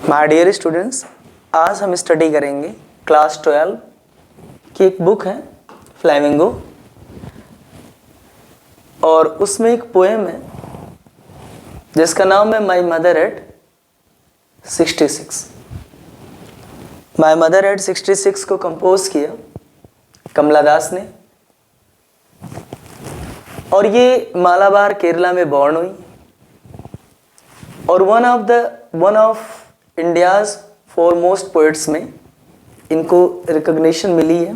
My dear students, आज हम study करेंगे क्लास 12 की एक बुक है फ्लेमिंगो, और उसमें एक पोएम है जिसका नाम है my mother eight 66। My mother eight 66 को कंपोज किया कमला दास ने, और ये मालाबार केरला में बॉर्न हुई और one of India's foremost poets में इनको रिकॉग्निशन मिली है।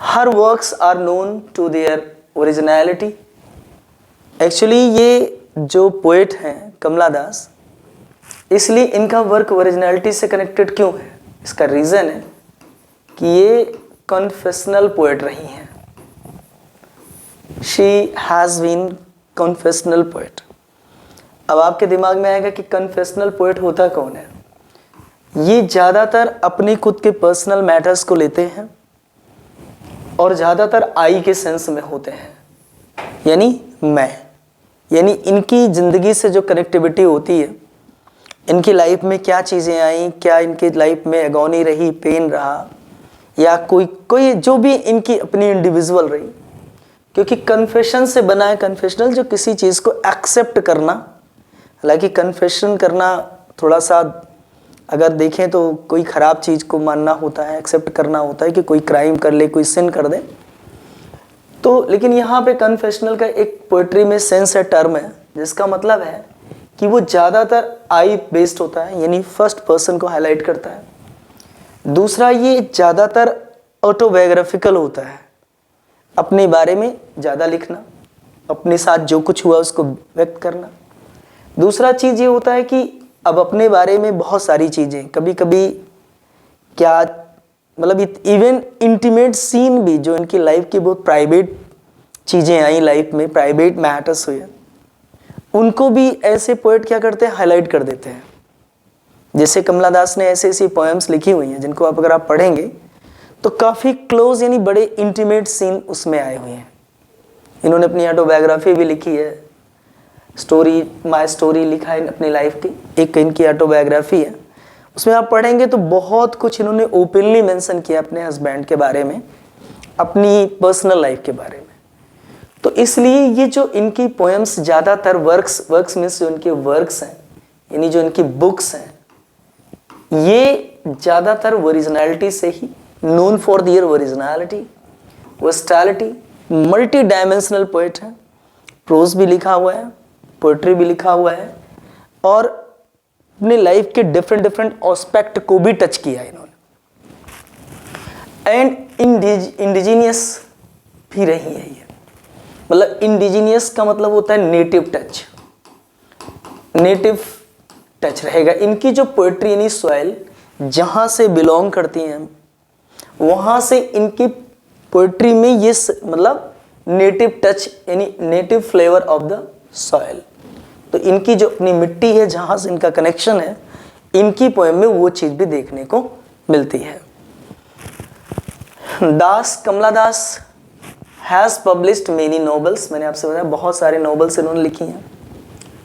Her works are known to their originality. Actually ये जो पोइट हैं कमला दास, इसलिए इनका वर्क ओरिजिनलिटी से कनेक्टेड क्यों है? इसका रीज़न है कि ये कन्फेशनल पोइट रही हैं। She has been confessional poet. अब आपके दिमाग में आएगा कि कन्फेशनल पोइट होता कौन है? ये ज़्यादातर अपने खुद के पर्सनल मैटर्स को लेते हैं और ज़्यादातर आई के सेंस में होते हैं, यानी इनकी ज़िंदगी से जो कनेक्टिविटी होती है, इनकी लाइफ में क्या चीज़ें आई, क्या इनकी लाइफ में एगोनी रही, पेन रहा, या कोई जो भी इनकी अपनी इंडिविजुअल रही। क्योंकि कन्फेशन से बना है कन्फेशनल, जो किसी चीज़ को एक्सेप्ट करना। हालांकि कन्फेशन करना थोड़ा सा अगर देखें तो कोई ख़राब चीज़ को मानना होता है, एक्सेप्ट करना होता है कि कोई क्राइम कर ले, कोई सिन कर दे तो। लेकिन यहाँ पे कन्फेशनल का एक पोइट्री में सेंस है, टर्म है, जिसका मतलब है कि वो ज़्यादातर आई बेस्ड होता है, यानी फर्स्ट पर्सन को हाईलाइट करता है। दूसरा, ये ज़्यादातर ऑटोबायोग्राफिकल होता है, अपने बारे में ज़्यादा लिखना, अपने साथ जो कुछ हुआ उसको व्यक्त करना। दूसरा चीज़ ये होता है कि अब अपने बारे में बहुत सारी चीज़ें, कभी कभी क्या मतलब इवन इंटीमेट सीन भी, जो इनकी लाइफ की बहुत प्राइवेट चीज़ें आई लाइफ में, प्राइवेट मैटर्स हुए, उनको भी ऐसे पोएट क्या करते हैं, हाईलाइट कर देते हैं। जैसे कमला दास ने ऐसी पोएम्स लिखी हुई हैं जिनको अगर आप पढ़ेंगे तो काफ़ी क्लोज यानी बड़े इंटीमेट सीन उसमें आए हुए हैं। इन्होंने अपनी ऑटोबायोग्राफी भी लिखी है, माई स्टोरी लिखा है अपनी लाइफ की, एक इनकी ऑटोबायोग्राफी है। उसमें आप पढ़ेंगे तो बहुत कुछ इन्होंने ओपनली मेंशन किया अपने हस्बैंड के बारे में, अपनी पर्सनल लाइफ के बारे में। तो इसलिए ये जो इनकी पोएम्स ज़्यादातर वर्क्स मीन्स जो इनके वर्क्स हैं, यानी जो इनकी बुक्स हैं, ये ज़्यादातर ओरिजिनलिटी से ही known for their originality, versatility, multi dimensional poet है। प्रोज भी लिखा हुआ है, पोएट्री भी लिखा हुआ है, और अपनी लाइफ के डिफरेंट एस्पेक्ट को भी टच किया है इन्होंने। एंड इंडिजीनियस भी रही है ये। मतलब इंडिजीनियस का मतलब होता है नेटिव टच, नेटिव टच रहेगा इनकी जो पोएट्री, यानी सॉइल जहाँ से बिलोंग करती हैं वहाँ से इनकी पोएट्री में ये मतलब नेटिव टच यानी native flavour of the soil. तो इनकी जो अपनी मिट्टी है, जहाँ से इनका कनेक्शन है, इनकी पोएम में वो चीज़ भी देखने को मिलती है। कमला दास हैज़ पब्लिश्ड मेनी नॉवेल्स। मैंने आपसे बताया बहुत सारे नॉवेल्स इन्होंने लिखी हैं,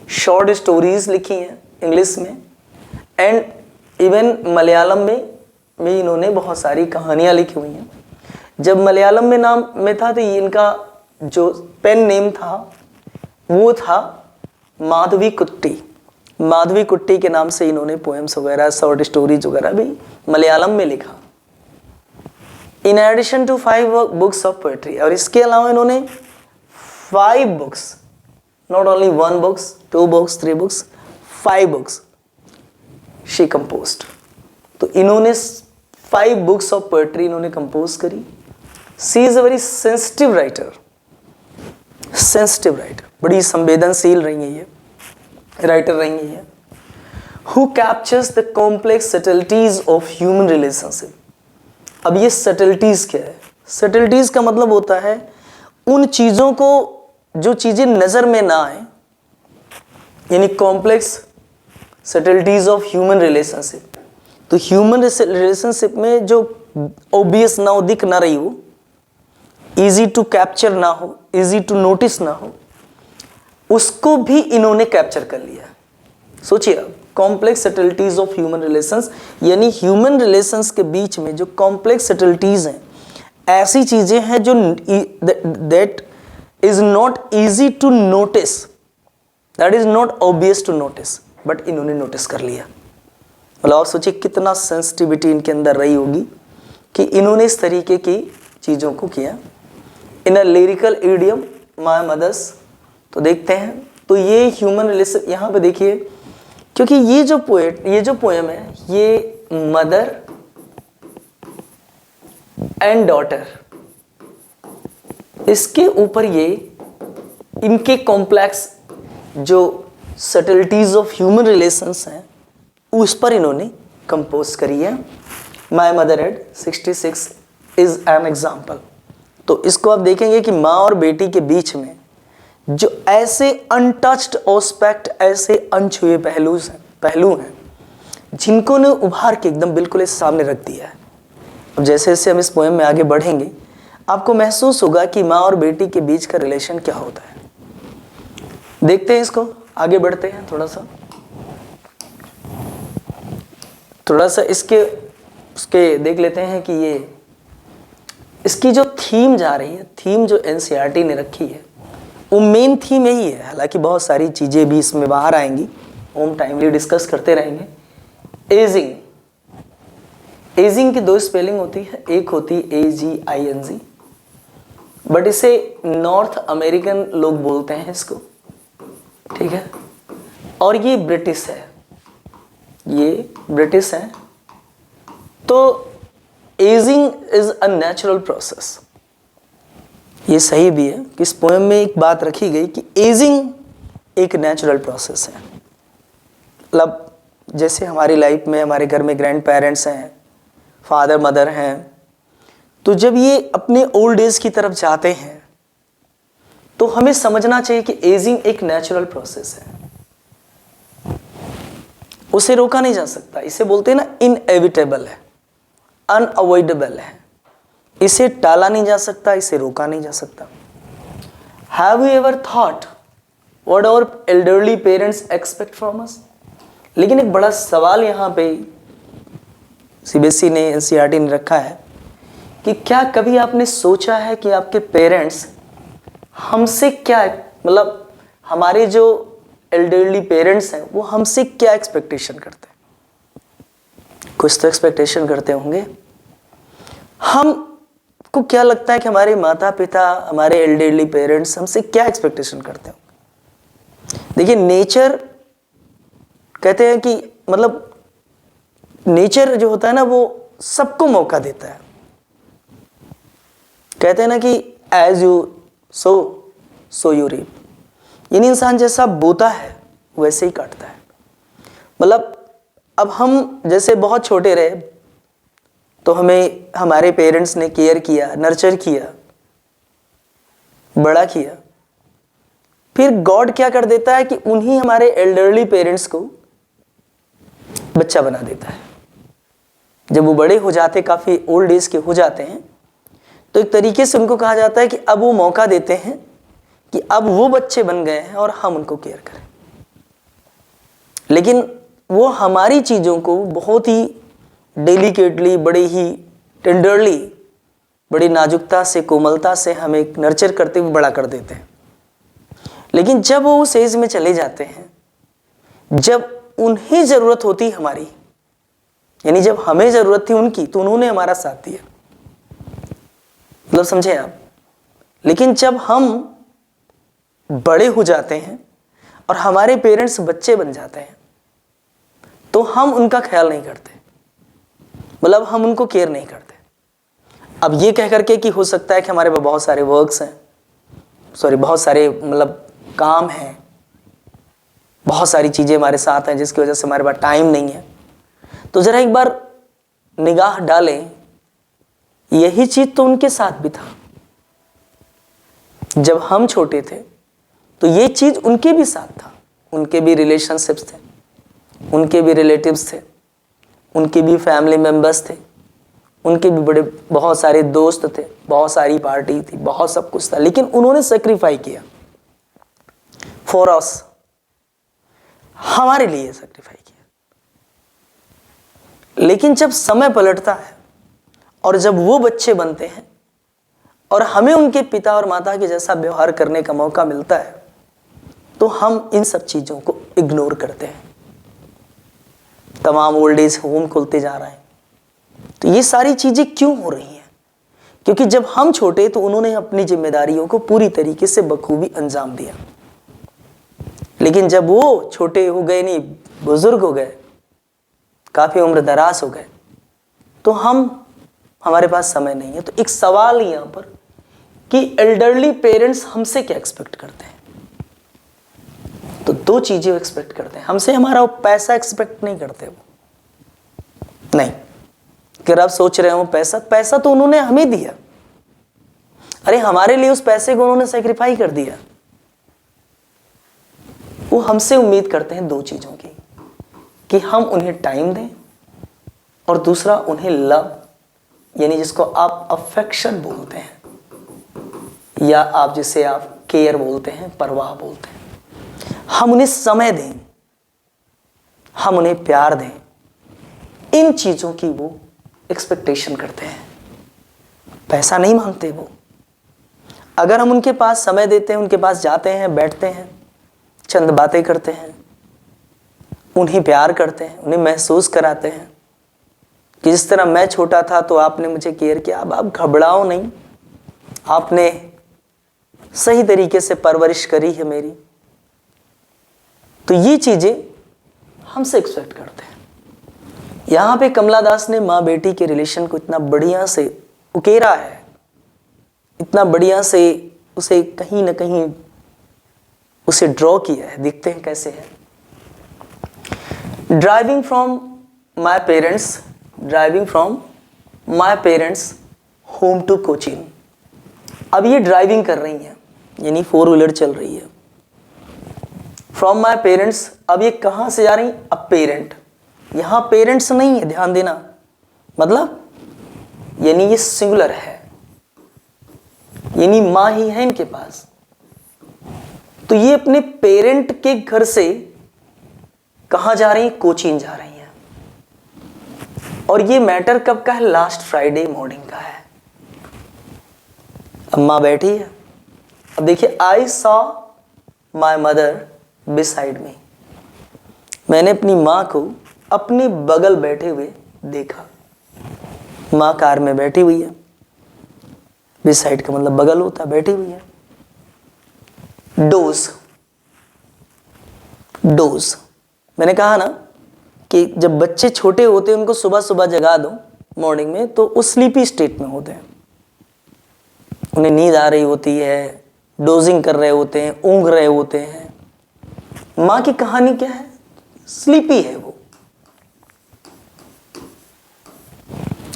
शॉर्ट स्टोरीज लिखी हैं इंग्लिश में, एंड इवन मलयालम में इन्होंने बहुत सारी कहानियाँ लिखी हुई हैं। जब मलयालम में नाम में था तो इनका जो पेन नेम था वो था माधवी कुट्टी के नाम से इन्होंने पोएम्स वगैरह, शॉर्ट स्टोरीज वगैरह भी मलयालम में लिखा। In addition to 5 books of poetry, और इसके अलावा इन्होंने 5 books, not only 1 books, 2 books, 3 books, 5 books she composed. तो इन्होंने 5 बुक्स ऑफ पोएट्री इन्होंने कंपोज करी। She is a very sensitive writer, बड़ी संवेदनशील रही है ये राइटर रही है। Who captures the complex subtleties of human relationship. अब ये सटल्टीज क्या है? सटल्टीज का मतलब होता है उन चीज़ों को, जो चीज़ें नज़र में ना आए, यानी complex subtleties of human relationship. तो ह्यूमन रिलेशनशिप में जो ऑब्वियस ना हो, दिख ना रही हो, इजी टू कैप्चर ना हो, इजी टू नोटिस ना हो, उसको भी इन्होंने कैप्चर कर लिया। सोचिए, complex subtleties of human relations, यानी ह्यूमन रिलेशंस के बीच में जो कॉम्प्लेक्स सटलिटीज हैं, ऐसी चीजें हैं जो that is not easy to notice, that is not obvious to notice, but इन्होंने नोटिस कर लिया। मतलब आप सोचिए कितना सेंसिटिविटी इनके अंदर रही होगी कि इन्होंने इस तरीके की चीज़ों को किया। इन अ लिरिकल इडियम माय मदर्स, तो देखते हैं, तो ये ह्यूमन रिलेशन यहाँ पे देखिए, क्योंकि ये जो पोएम है ये मदर एंड डॉटर, इसके ऊपर ये इनके कॉम्प्लेक्स जो सटलिटीज ऑफ ह्यूमन रिलेशंस हैं उस पर इन्होंने कंपोज करी है। My mother head 66 is an example. तो इसको आप देखेंगे कि माँ और बेटी के बीच में जो ऐसे अनटच्ड ऑस्पेक्ट, ऐसे अनछुए पहलू हैं जिनको ने उभार के एकदम बिल्कुल इस सामने रख दिया है। अब जैसे जैसे हम इस पोएम में आगे बढ़ेंगे आपको महसूस होगा कि माँ और बेटी के बीच का रिलेशन क्या होता है। देखते हैं इसको, आगे बढ़ते हैं, थोड़ा सा इसके देख लेते हैं कि ये इसकी जो थीम जा रही है, थीम जो एनसीईआरटी ने रखी है वो मेन थीम यही है। हालांकि बहुत सारी चीज़ें भी इसमें बाहर आएंगी, हम टाइमली डिस्कस करते रहेंगे। एजिंग की दो स्पेलिंग होती है, एक होती है AGING, बट इसे नॉर्थ अमेरिकन लोग बोलते हैं इसको, ठीक है, और ये ब्रिटिश है, तो ageing is a natural process. ये सही भी है कि इस पोएम में एक बात रखी गई कि एजिंग एक नेचुरल प्रोसेस है। मतलब जैसे हमारी लाइफ में हमारे घर में ग्रैंड पेरेंट्स हैं, फादर मदर हैं, तो जब ये अपने ओल्ड एज की तरफ जाते हैं तो हमें समझना चाहिए कि एजिंग एक नेचुरल प्रोसेस है, उसे रोका नहीं जा सकता। इसे बोलते हैं ना इनएविटेबल है, अनअवॉइडेबल है, इसे टाला नहीं जा सकता, इसे रोका नहीं जा सकता। Have you ever thought what our elderly parents expect from us? लेकिन एक बड़ा सवाल यहाँ पे CBSE ने, NCERT ने रखा है कि क्या कभी आपने सोचा है कि आपके पेरेंट्स हमसे क्या, मतलब हमारे जो एल्डरली पेरेंट्स हैं वो हमसे क्या एक्सपेक्टेशन करते हैं? कुछ तो एक्सपेक्टेशन करते होंगे। हमको क्या लगता है कि हमारे माता पिता, हमारे एल्डरली पेरेंट्स हमसे क्या एक्सपेक्टेशन करते होंगे? देखिए, नेचर कहते हैं कि मतलब नेचर जो होता है ना वो सबको मौका देता है। कहते हैं ना कि as you sow you reap, यानी इंसान जैसा बोता है वैसे ही काटता है। मतलब अब हम जैसे बहुत छोटे रहे तो हमें हमारे पेरेंट्स ने केयर किया, नर्चर किया, बड़ा किया, फिर गॉड क्या कर देता है कि उन्हीं हमारे एल्डरली पेरेंट्स को बच्चा बना देता है। जब वो बड़े हो जाते, काफ़ी ओल्ड एज के हो जाते हैं, तो एक तरीके से उनको कहा जाता है कि अब वो मौका देते हैं कि अब वो बच्चे बन गए हैं और हम उनको केयर करें। लेकिन वो हमारी चीज़ों को बहुत ही डेलिकेटली, बड़े ही टेंडरली, बड़ी नाजुकता से, कोमलता से हमें नर्चर करते हुए बड़ा कर देते हैं। लेकिन जब वो उस एज में चले जाते हैं, जब उन्हें ज़रूरत होती हमारी, यानी जब हमें ज़रूरत थी उनकी, तो उन्होंने हमारा साथ दिया। मतलब समझे आप? लेकिन जब हम बड़े हो जाते हैं और हमारे पेरेंट्स बच्चे बन जाते हैं तो हम उनका ख्याल नहीं करते, मतलब हम उनको केयर नहीं करते। अब ये कह करके कि हो सकता है कि हमारे पास बहुत सारे वर्क्स हैं, बहुत सारे मतलब काम हैं, बहुत सारी चीज़ें हमारे साथ हैं जिसकी वजह से हमारे पास टाइम नहीं है। तो ज़रा एक बार निगाह डालें, यही चीज़ तो उनके साथ भी था। जब हम छोटे थे तो ये चीज़ उनके भी साथ था, उनके भी रिलेशनशिप्स थे, उनके भी रिलेटिव्स थे, उनके भी फैमिली मेम्बर्स थे, उनके भी बड़े बहुत सारे दोस्त थे, बहुत सारी पार्टी थी, बहुत सब कुछ था, लेकिन उन्होंने सेक्रीफाई किया फॉर अस। हमारे लिए सेक्रीफाई किया। लेकिन जब समय पलटता है और जब वो बच्चे बनते हैं और हमें उनके पिता और माता के जैसा व्यवहार करने का मौका मिलता है, तो हम इन सब चीजों को इग्नोर करते हैं। तमाम ओल्ड एज होम खुलते जा रहे हैं। तो ये सारी चीजें क्यों हो रही हैं? क्योंकि जब हम छोटे तो उन्होंने अपनी जिम्मेदारियों को पूरी तरीके से बखूबी अंजाम दिया। लेकिन जब वो छोटे हो गए, नहीं बुजुर्ग हो गए, काफी उम्र दराज हो गए, तो हमारे पास समय नहीं है। तो एक सवाल यहां पर कि एल्डरली पेरेंट्स हमसे क्या एक्सपेक्ट करते हैं? तो दो चीजें एक्सपेक्ट करते हैं हमसे। हमारा वो पैसा एक्सपेक्ट नहीं करते। वो नहीं, अगर आप सोच रहे हो पैसा तो उन्होंने हमें दिया। अरे हमारे लिए उस पैसे को उन्होंने सेक्रीफाई कर दिया। वो हमसे उम्मीद करते हैं दो चीजों की, कि हम उन्हें टाइम दें और दूसरा उन्हें लव, यानी जिसको आप अफेक्शन बोलते हैं या आप जिसे आप केयर बोलते हैं, परवाह बोलते हैं। हम उन्हें समय दें, हम उन्हें प्यार दें। इन चीजों की वो एक्सपेक्टेशन करते हैं। पैसा नहीं मांगते वो। अगर हम उनके पास समय देते हैं, उनके पास जाते हैं, बैठते हैं, चंद बातें करते हैं, उन्हें प्यार करते हैं, उन्हें महसूस कराते हैं कि जिस तरह मैं छोटा था तो आपने मुझे केयर किया, अब आप घबराओ नहीं, आपने सही तरीके से परवरिश करी है मेरी। तो ये चीजें हमसे एक्सपेक्ट करते हैं। यहां पे कमला दास ने माँ बेटी के रिलेशन को इतना बढ़िया से उकेरा है, इतना बढ़िया से उसे कहीं ना कहीं उसे ड्रॉ किया है। देखते हैं कैसे है। Driving from my parents home to Cochin. अब ये ड्राइविंग कर रही हैं, यानी 4 व्हीलर चल रही है। फ्रॉम माई पेरेंट्स, अब ये कहां से जा रही? अब पेरेंट, यहां पेरेंट्स नहीं है, ध्यान देना, मतलब यानी ये सिंगुलर है, यानी मां ही है इनके पास। तो ये अपने पेरेंट के घर से कहां जा रही है? कोचीन जा रही है। और ये मैटर कब का है? लास्ट फ्राइडे मॉर्निंग का है। अम्मा बैठी है। अब देखिए, I saw my mother beside me. मैंने अपनी मां को अपने बगल बैठे हुए देखा। मां कार में बैठी हुई है। बिसाइड का मतलब बगल होता है, बैठी हुई है। डोज, मैंने कहा ना कि जब बच्चे छोटे होते हैं उनको सुबह सुबह जगा दो मॉर्निंग में, तो वो स्लीपी स्टेट में होते हैं, उन्हें नींद आ रही होती है, डोजिंग कर रहे होते हैं, ऊँघ रहे होते हैं। माँ की कहानी क्या है? स्लीपी है वो,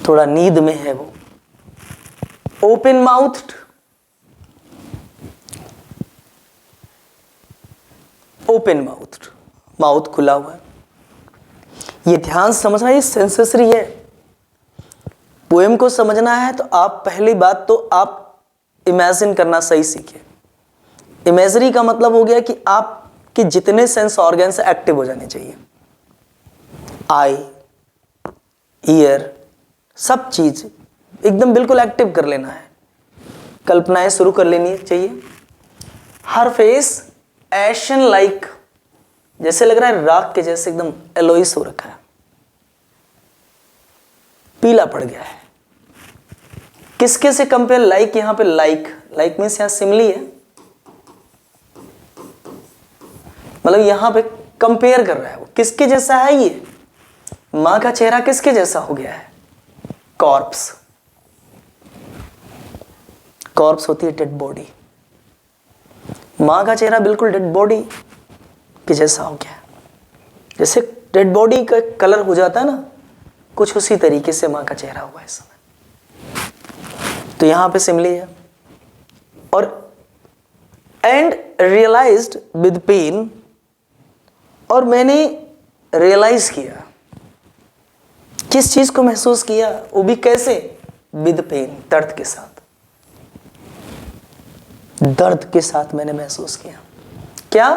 थोड़ा नींद में है वो। ओपन माउथ्ड, माउथ खुला हुआ है। ये ध्यान समझना, ये सेंसेसरी है। पोएम को समझना है तो आप पहली बात तो आप इमेजिन करना सही सीखे। इमेजरी का मतलब हो गया कि आपके जितने सेंस ऑर्गन्स एक्टिव हो जाने चाहिए। आई, ईयर, सब चीज एकदम बिल्कुल एक्टिव कर लेना है। कल्पनाएं शुरू कर लेनी चाहिए। हर फेस एशन लाइक, जैसे लग रहा है राख के जैसे एकदम एलोइस हो रखा है, पीला पड़ गया है। किसके से कंपेयर? लाइक, यहां पे लाइक मीन्स यहां सिमिली है, मतलब यहां पे कंपेयर कर रहा है वो। किसके जैसा है ये? मां का चेहरा किसके जैसा हो गया है? कॉर्प्स होती है डेड बॉडी। मां का चेहरा बिल्कुल डेड बॉडी के जैसा हो गया। जैसे डेड बॉडी का कलर हो जाता है ना, कुछ उसी तरीके से मां का चेहरा हुआ है इस समय। तो यहां पे सिमिली है। और एंड रियलाइज्ड विद पेन, और मैंने रियलाइज किया। किस चीज को महसूस किया? वो भी कैसे? विद पेन, दर्द के साथ। दर्द के साथ मैंने महसूस किया क्या?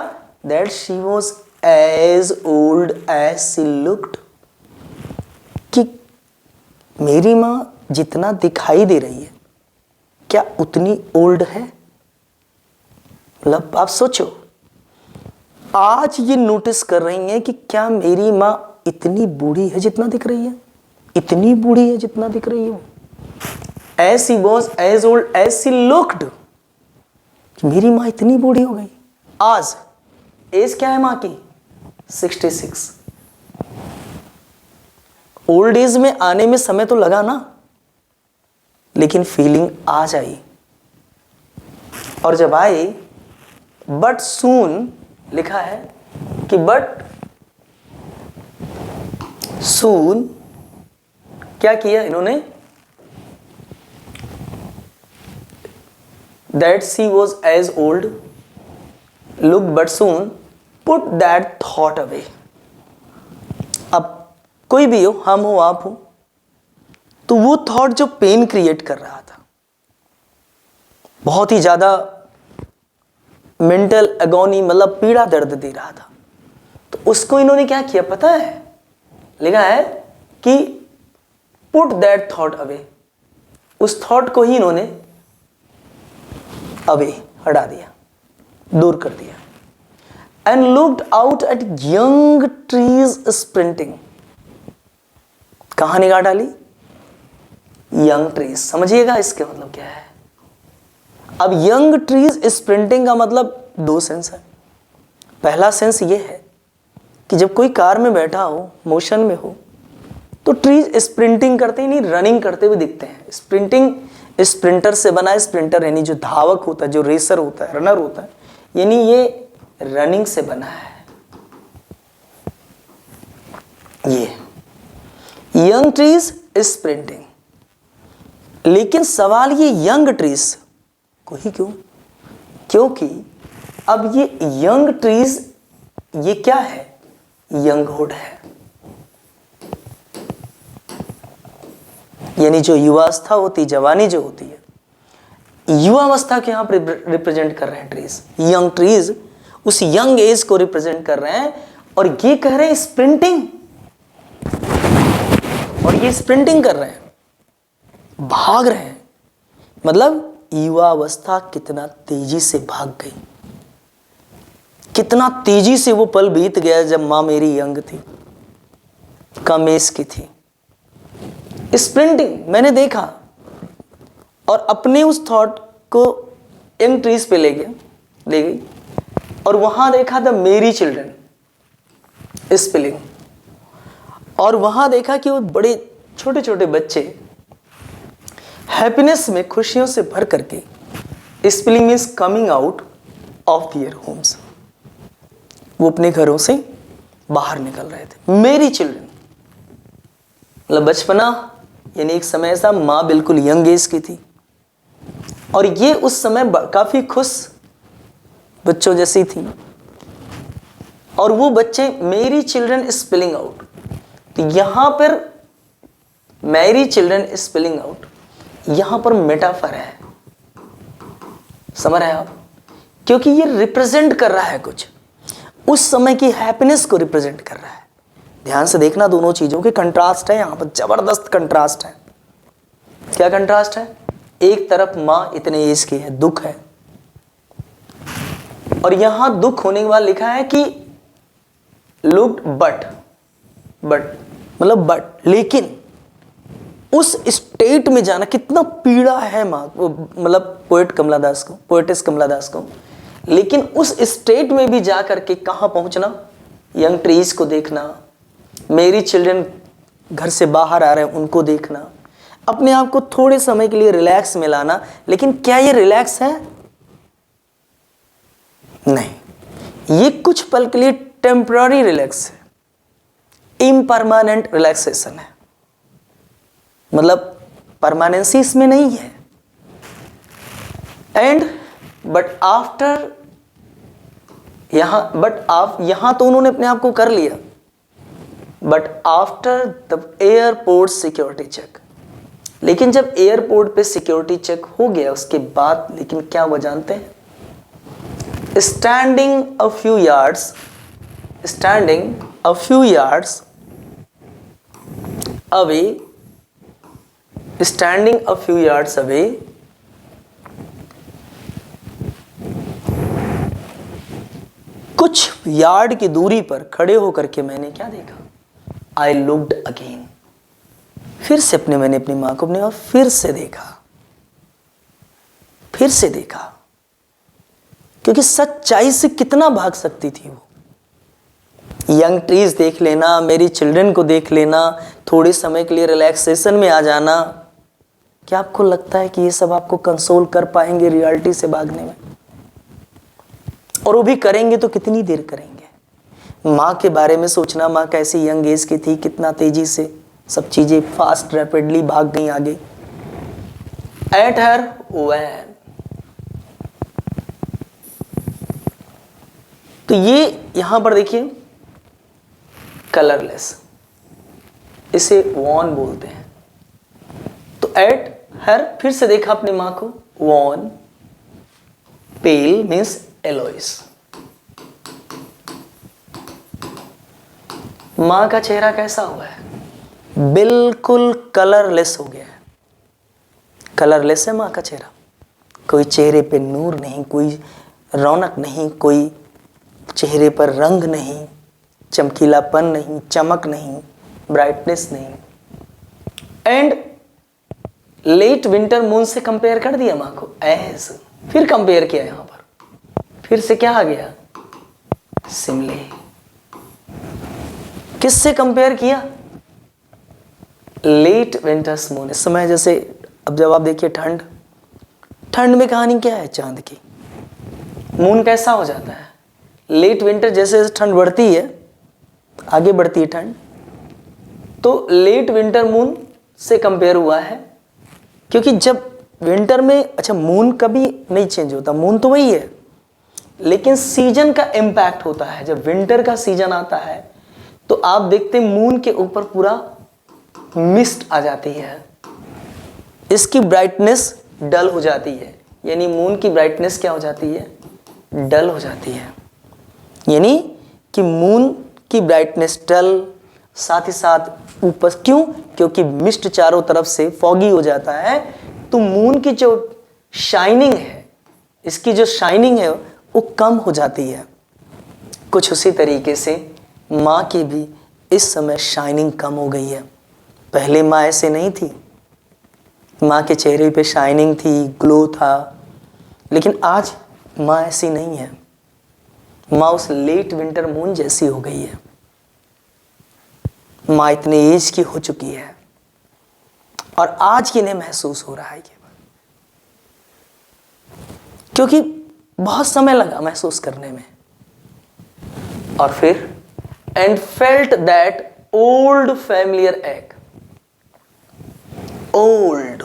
That she was as old as she looked, कि मेरी माँ जितना दिखाई दे रही है क्या उतनी ओल्ड है? मतलब आप सोचो, आज ये नोटिस कर रही हैं कि क्या मेरी माँ इतनी बूढ़ी है जितना दिख रही है, इतनी बूढ़ी है जितना दिख रही है। As she was as old as she looked, मेरी माँ इतनी बूढ़ी हो गई। आज एज क्या है माँ की? 66। ओल्ड एज में आने में समय तो लगा ना, लेकिन फीलिंग आ जाई। और जब आई, बट सून लिखा है कि बट सून क्या किया इन्होंने? That she was as old, looked, but soon put that thought away. अब कोई भी हो, हम हो, आप हो, तो वो थॉट जो पेन क्रिएट कर रहा था, बहुत ही ज्यादा मेंटल एगोनी, मतलब पीड़ा दर्द दे रहा था, तो उसको इन्होंने क्या किया पता है? लिखा है कि पुट दैट थॉट अवे, उस थॉट को ही इन्होंने अवे हटा दिया, दूर कर दिया। And looked out at young trees sprinting, कहां निगाह डाली? Young trees. समझिएगा इसके मतलब क्या है। अब यंग ट्रीज स्प्रिंटिंग का मतलब दो सेंस है। पहला सेंस ये है कि जब कोई कार में बैठा हो, मोशन में हो, तो ट्रीज स्प्रिंटिंग करते ही नहीं, रनिंग करते हुए दिखते हैं। स्प्रिंटिंग स्प्रिंटर से बना है। स्प्रिंटर यानी जो धावक होता है, जो रेसर होता है, रनर होता है, यानी ये रनिंग से बना है। ये यंग ट्रीज स्प्रिंटिंग। लेकिन सवाल ये यंग ट्रीज को ही क्यों? क्योंकि अब ये यंग ट्रीज ये क्या है? यंगहुड है, यानी जो युवावस्था होती, जवानी जो होती है, युवावस्था के यहां पर रिप्रेजेंट कर रहे हैं ट्रीज। यंग ट्रीज उस यंग एज को रिप्रेजेंट कर रहे हैं, और ये कह रहे हैं स्प्रिंटिंग, और ये स्प्रिंटिंग कर रहे हैं, भाग रहे हैं। मतलब युवावस्था कितना तेजी से भाग गई, कितना तेजी से वो पल बीत गया जब मां मेरी यंग थी, कम एज की थी। स्प्रिंटिंग मैंने देखा और अपने उस थॉट को यंग ट्रीज पे ले गई, और वहां देखा द मेरी चिल्ड्रन स्पेलिंग, और वहां देखा कि वो बड़े छोटे छोटे बच्चे हैप्पीनेस में, खुशियों से भर करके, spelling means coming out of their homes, वो अपने घरों से बाहर निकल रहे थे। मेरी चिल्ड्रन मतलब बचपना, यानी एक समय ऐसा माँ बिल्कुल यंग एज की थी, और ये उस समय काफी खुश बच्चों जैसी थी, और वो बच्चे मेरी चिल्ड्रन स्पेलिंग आउट। तो यहां पर मेरी चिल्ड्रन स्पेलिंग आउट, यहां पर मेटाफर है, समझ रहे हैं आप? क्योंकि ये रिप्रेजेंट कर रहा है कुछ, उस समय की हैप्पीनेस को रिप्रेजेंट कर रहा है। ध्यान से देखना, दोनों चीजों के कंट्रास्ट है यहां पर, जबरदस्त कंट्रास्ट है। क्या कंट्रास्ट है? एक तरफ मां इतने एज की है, दुख है, और यहां दुख होने के बाद लिखा है कि लुक्ड बट मतलब बट, लेकिन उस स्टेट में जाना कितना पीड़ा है मां, मतलब पोएटिस कमला दास को, लेकिन उस स्टेट में भी जा करके कहां पहुंचना? यंग ट्रीज को देखना, मेरी चिल्ड्रन घर से बाहर आ रहे हैं उनको देखना, अपने आप को थोड़े समय के लिए रिलैक्स में लाना। लेकिन क्या ये रिलैक्स है? नहीं, ये कुछ पल के लिए टेम्पररी रिलैक्स है, इम्परमानेंट रिलैक्सेशन है, मतलब परमानेंसी इसमें नहीं है। एंड बट आफ्टर, यहां तो उन्होंने अपने आप को कर लिया, but after the airport security check, लेकिन जब एयरपोर्ट पे सिक्योरिटी चेक हो गया उसके बाद, लेकिन क्या वो जानते हैं? Standing a few yards standing a few yards away, standing a few yards away, कुछ यार्ड की दूरी पर खड़े होकर के मैंने क्या देखा? I looked again, फिर से मैंने अपनी मां को अपने और फिर से देखा, क्योंकि सच्चाई से कितना भाग सकती थी वो। यंग ट्रीज देख लेना, मेरी चिल्ड्रन को देख लेना, थोड़े समय के लिए रिलैक्सेशन में आ जाना, क्या आपको लगता है कि ये सब आपको कंसोल कर पाएंगे रियलिटी से भागने में? और वो भी करेंगे तो कितनी देर करेंगे? माँ के बारे में सोचना, माँ कैसी यंग एज की थी, कितना तेजी से सब चीजें फास्ट रैपिडली भाग गई आगे। एट हर वैन, तो ये यहां पर देखिए कलरलेस, इसे वॉन बोलते हैं। तो एट हर, फिर से देखा अपनी मां को, वॉन, पेल मीन्स एलोइस। मां का चेहरा कैसा हुआ है? बिल्कुल कलरलेस हो गया है। कलरलेस है मां का चेहरा, कोई चेहरे पे नूर नहीं, कोई रौनक नहीं, कोई चेहरे पर रंग नहीं, चमकीलापन नहीं, चमक नहीं, ब्राइटनेस नहीं। एंड लेट विंटर मून से कंपेयर कर दिया मां को, एज फिर कंपेयर किया यहां पर, फिर से क्या आ गया? सिमले। किससे कंपेयर किया? Late winter's moon. इस समय जैसे अब जब आप देखिए ठंड में कहानी क्या है? चांद की। मून कैसा हो जाता है? लेट विंटर, जैसे जैसे ठंड बढ़ती है, आगे बढ़ती है ठंड, तो लेट विंटर मून से कंपेयर हुआ है, क्योंकि जब विंटर में, अच्छा मून कभी नहीं चेंज होता, मून तो वही है, लेकिन सीजन का इम्पैक्ट होता है। जब विंटर का सीजन आता है तो आप देखते हैं मून के ऊपर पूरा मिस्ट आ जाती है, इसकी ब्राइटनेस डल हो जाती है, यानी मून की ब्राइटनेस क्या हो जाती है? डल हो जाती है। यानी कि मून की ब्राइटनेस डल, साथ ही साथ ऊपर, क्यों? क्योंकि मिस्ट चारों तरफ से फॉगी हो जाता है, तो मून की जो शाइनिंग है, इसकी जो शाइनिंग है वो कम हो जाती है। कुछ उसी तरीके से माँ की भी इस समय शाइनिंग कम हो गई है। पहले माँ ऐसे नहीं थी, माँ के चेहरे पे शाइनिंग थी, ग्लो था, लेकिन आज माँ ऐसी नहीं है। माँ उस लेट विंटर मून जैसी हो गई है। माँ इतने एज की हो चुकी है और आज की इन्हें महसूस हो रहा है ये, क्योंकि बहुत समय लगा महसूस करने में। और फिर and felt that old familiar egg, old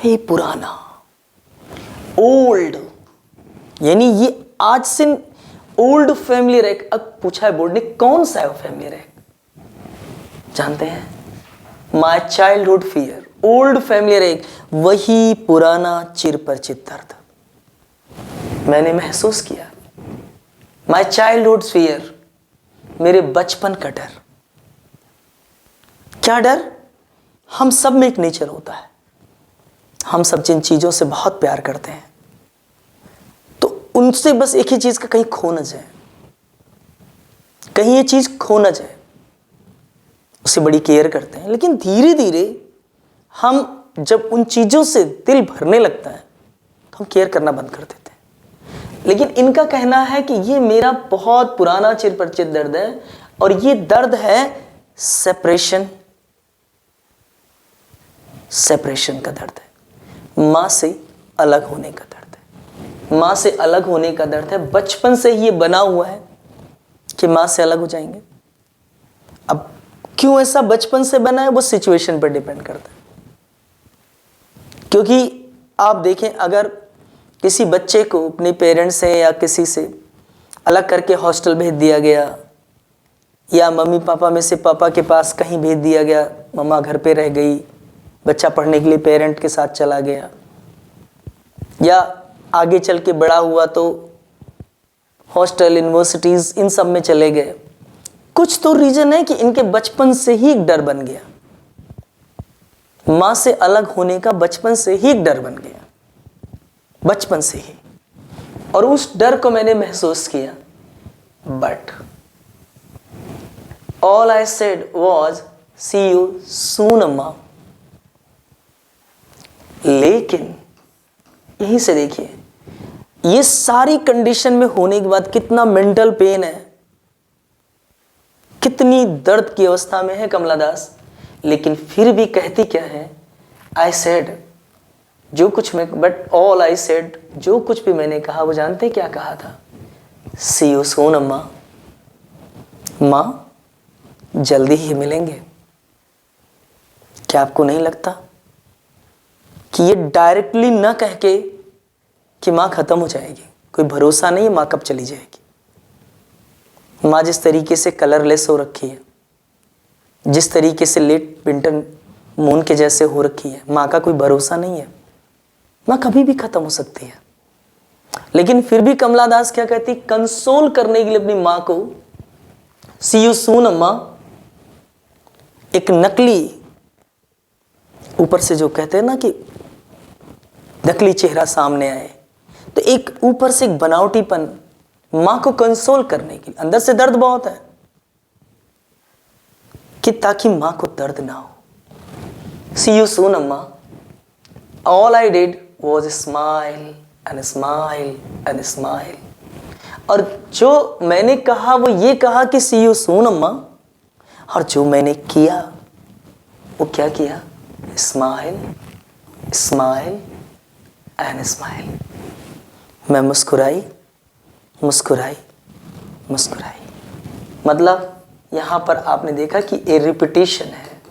ही पुराना, ओल्ड यानी ये आज से ओल्ड फैमिलियर एग। अब पूछा है बोर्ड ने कौन सा है वो फैमिलियर एग, जानते हैं? My childhood fear, old familiar egg, वही पुराना चिरपरिचित दर्द मैंने महसूस किया। माई चाइल्डहुड फियर, मेरे बचपन का डर। क्या डर? हम सब में एक नेचर होता है, हम सब जिन चीजों से बहुत प्यार करते हैं, तो उनसे बस एक ही चीज का कहीं खो न जाए, कहीं ये चीज खो न जाए, उसे बड़ी केयर करते हैं। लेकिन धीरे धीरे हम जब उन चीजों से दिल भरने लगता है तो हम केयर करना बंद कर देते हैं। लेकिन इनका कहना है कि ये मेरा बहुत पुराना चिरपरिचित दर्द है, और ये दर्द है सेपरेशन, सेपरेशन का दर्द है, मां से अलग होने का दर्द है। मां से अलग होने का दर्द है, बचपन से ही ये बना हुआ है कि मां से अलग हो जाएंगे। अब क्यों ऐसा बचपन से बना है, वो सिचुएशन पर डिपेंड करता है। क्योंकि आप देखें, अगर किसी बच्चे को अपने पेरेंट्स से या किसी से अलग करके हॉस्टल भेज दिया गया, या मम्मी पापा में से पापा के पास कहीं भेज दिया गया, मम्मा घर पे रह गई, बच्चा पढ़ने के लिए पेरेंट के साथ चला गया, या आगे चल के बड़ा हुआ तो हॉस्टल, यूनिवर्सिटीज, इन सब में चले गए। कुछ तो रीजन है कि इनके बचपन से ही एक डर बन गया, मां से अलग होने का बचपन से ही एक डर बन गया, बचपन से ही। और उस डर को मैंने महसूस किया। But all I said was see you soon Amma. लेकिन यहीं से देखिए, ये सारी कंडीशन में होने के बाद कितना मेंटल पेन है, कितनी दर्द की अवस्था में है कमला दास, लेकिन फिर भी कहती क्या है, आई सेड, जो कुछ मैं, बट ऑल आई सेड, जो कुछ भी मैंने कहा, वो जानते क्या कहा था? सी यू सून अम्मा, मां जल्दी ही मिलेंगे। क्या आपको नहीं लगता कि ये डायरेक्टली ना कह के कि मां खत्म हो जाएगी, कोई भरोसा नहीं है मां कब चली जाएगी। मां जिस तरीके से कलरलेस हो रखी है, जिस तरीके से लेट विंटर मून के जैसे हो रखी है, मां का कोई भरोसा नहीं है, मां कभी भी खत्म हो सकती है। लेकिन फिर भी कमला दास क्या कहती, कंसोल करने के लिए अपनी मां को, सी यू सून अम्मा, एक नकली ऊपर से जो कहते हैं ना कि नकली चेहरा सामने आए, तो एक ऊपर से एक बनावटीपन, मां को कंसोल करने के लिए, अंदर से दर्द बहुत है कि ताकि मां को दर्द ना हो। सी यू सून अम्मा, all I did was smile and smile and smile. और जो मैंने कहा वो ये कहा कि सी यू सून अम्मा, और जो मैंने किया वो क्या किया? Smile smile and smile. मैं मुस्कुराई मुस्कुराई मुस्कुराई। मतलब यहां पर आपने देखा कि ये रिपीटेशन है,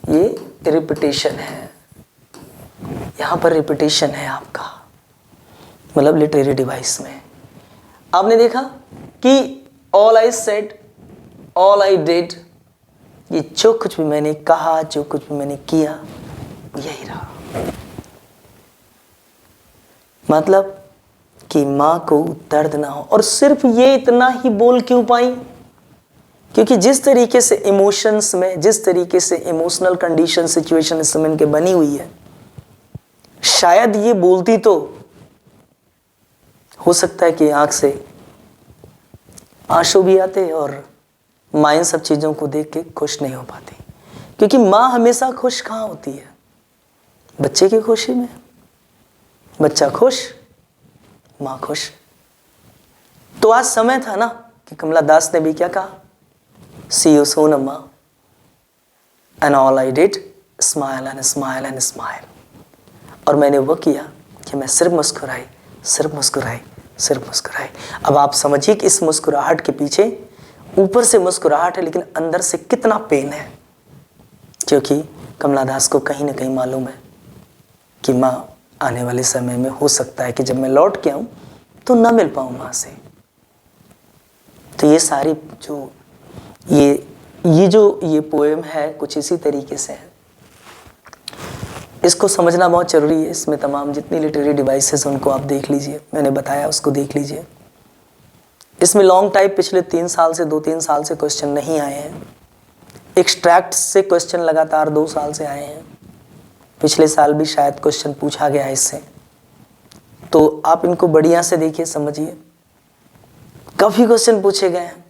ये रिपीटेशन है, यहां पर रिपीटेशन है आपका, मतलब लिटरेरी डिवाइस में आपने देखा कि all I said, all I did, ये जो कुछ भी मैंने कहा, जो कुछ भी मैंने किया, यही रहा। मतलब कि मां को दर्द ना हो। और सिर्फ ये इतना ही बोल क्यों पाई? क्योंकि जिस तरीके से इमोशंस में, जिस तरीके से इमोशनल कंडीशन, सिचुएशन इस समय इनके बनी हुई है, शायद ये बोलती तो हो सकता है कि आंख से आंसू भी आते और मां इन सब चीजों को देख के खुश नहीं हो पाती। क्योंकि मां हमेशा खुश कहां होती है? बच्चे की खुशी में। बच्चा खुश, मां खुश। तो आज समय था ना कि कमला दास ने भी क्या कहा, सी यू सून अम्मा, and all I did smile and smile and smile. और मैंने वो किया कि मैं सिर्फ मुस्कुराई, सिर्फ मुस्कुराई, सिर्फ मुस्कुराई। अब आप समझिए कि इस मुस्कुराहट के पीछे, ऊपर से मुस्कुराहट है लेकिन अंदर से कितना पेन है। क्योंकि कमला दास को कहीं ना कहीं मालूम है कि माँ आने वाले समय में हो सकता है कि जब मैं लौट के आऊँ तो ना मिल पाऊँ माँ से। तो ये सारी जो ये पोएम है कुछ इसी तरीके से है। इसको समझना बहुत ज़रूरी है। इसमें तमाम जितनी लिटरेरी डिवाइसेस उनको आप देख लीजिए, मैंने बताया उसको देख लीजिए। इसमें लॉन्ग टाइप पिछले 3 साल से 2-3 साल से क्वेश्चन नहीं आए हैं। एक्सट्रैक्ट से क्वेश्चन लगातार 2 साल से आए हैं। पिछले साल भी शायद क्वेश्चन पूछा गया है इससे। तो आप इनको बढ़िया से देखिए, समझिए। काफ़ी क्वेश्चन पूछे गए हैं,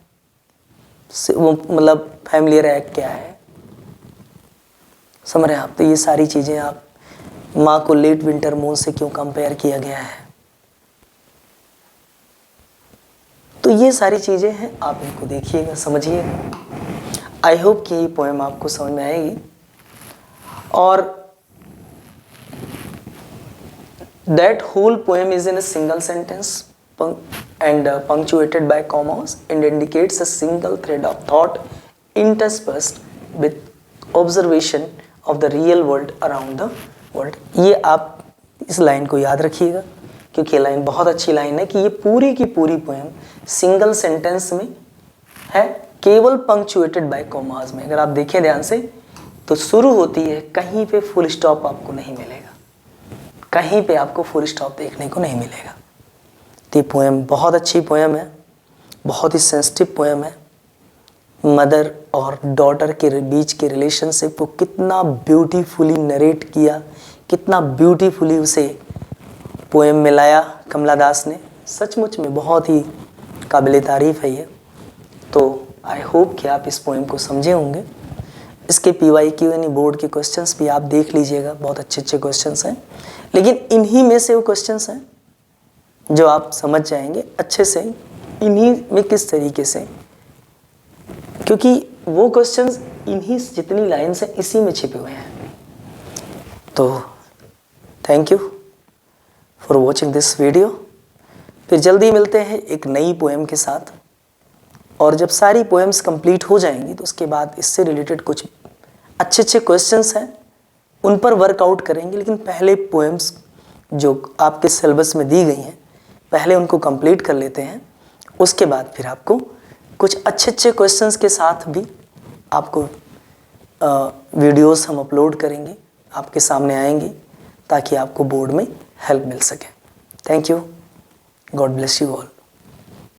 वो मतलब फैमिलियर एक्ट क्या है, समझ रहे हैं आप। तो ये सारी चीज़ें आप, माँ को लेट विंटर मून से क्यों कंपेयर किया गया है, तो ये सारी चीज़ें हैं, आप इनको देखिएगा, समझिएगा। आई होप कि ये पोएम आपको समझ में आएगी। और that whole poem is in a single sentence and punctuated by commas and indicates a single thread of thought interspersed with observation of the real world around the world। ये आप इस लाइन को याद रखिएगा क्योंकि ये लाइन बहुत अच्छी लाइन है कि ये पूरी की पूरी पोएम सिंगल सेंटेंस में है, केवल पंक्चुएटेड बाय कॉमास में। अगर आप देखें ध्यान से तो शुरू होती है, कहीं पे फुल स्टॉप आपको नहीं मिलेगा, कहीं पे आपको फुल स्टॉप देखने को नहीं मिलेगा। ये पोएम बहुत अच्छी पोएम है, बहुत ही सेंसिटिव पोएम है। मदर और डॉटर के बीच के रिलेशनशिप को कितना ब्यूटीफुली नरेट किया, कितना ब्यूटीफुली उसे पोएम में लाया कमला दास ने। सचमुच में बहुत ही काबिल तारीफ़ है ये। तो आई होप कि आप इस पोएम को समझे होंगे। इसके PYQ बोर्ड के क्वेश्चंस भी आप देख लीजिएगा, बहुत अच्छे अच्छे क्वेश्चंस हैं, लेकिन इन्हीं में से वो क्वेश्चंस हैं जो आप समझ जाएंगे अच्छे से, इन्हीं में किस तरीके से, क्योंकि वो क्वेश्चंस इन्हीं जितनी लाइन्स हैं इसी में छिपे हुए हैं। तो thank you for watching this video. फिर जल्दी मिलते हैं एक नई पोएम के साथ, और जब सारी पोएम्स कंप्लीट हो जाएंगी तो उसके बाद इससे रिलेटेड कुछ अच्छे अच्छे क्वेश्चंस हैं उन पर वर्कआउट करेंगे। लेकिन पहले पोएम्स जो आपके सिलेबस में दी गई हैं पहले उनको कंप्लीट कर लेते हैं, उसके बाद फिर आपको कुछ अच्छे अच्छे क्वेश्चंस के साथ भी आपको वीडियोस हम अपलोड करेंगे, आपके सामने आएंगे, ताकि आपको बोर्ड में हेल्प मिल सके। Thank you, God bless you all.